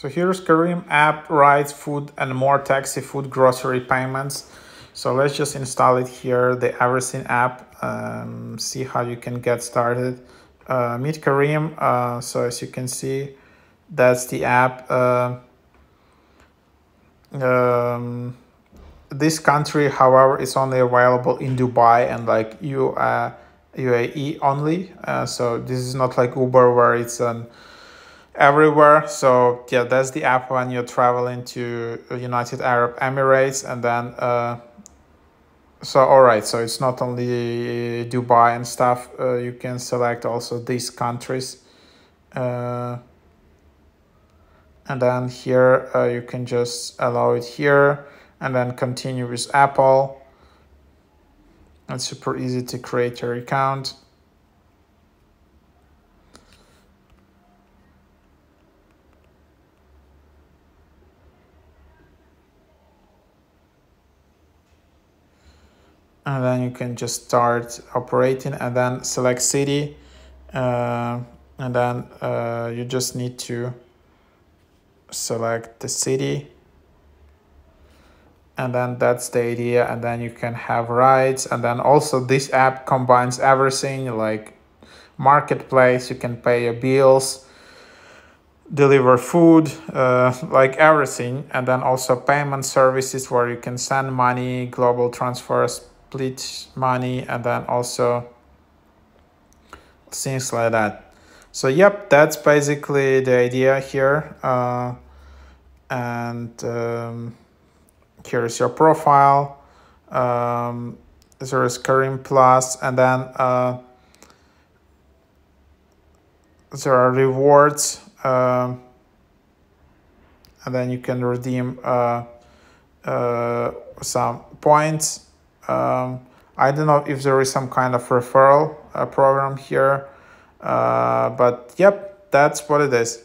So here's Careem app, rides, food, and more taxi, food, grocery payments. So let's just install it here, the Everything app, see how you can get started. Meet Careem. So as you can see, that's the app. This country, however, is only available in Dubai and like UAE only. So this is not like Uber where it's an everywhere. So yeah, that's the app when you're traveling to United Arab Emirates. And then so all right, so it's not only Dubai and stuff. You can select also these countries, and then here you can just allow it here and then continue with Apple. It's super easy to create your account. And then you can just start operating and then select city. And then you just need to select the city. And then that's the idea. And then you can have rides. And then also this app combines everything like marketplace. You can pay your bills, deliver food, like everything. And then also payment services where you can send money, global transfer, split money, and then also things like that. So yep, that's basically the idea here. And here's your profile. There is Careem Plus, and then there are rewards, and then you can redeem some points. I don't know if there is some kind of referral program here, but yep, that's what it is.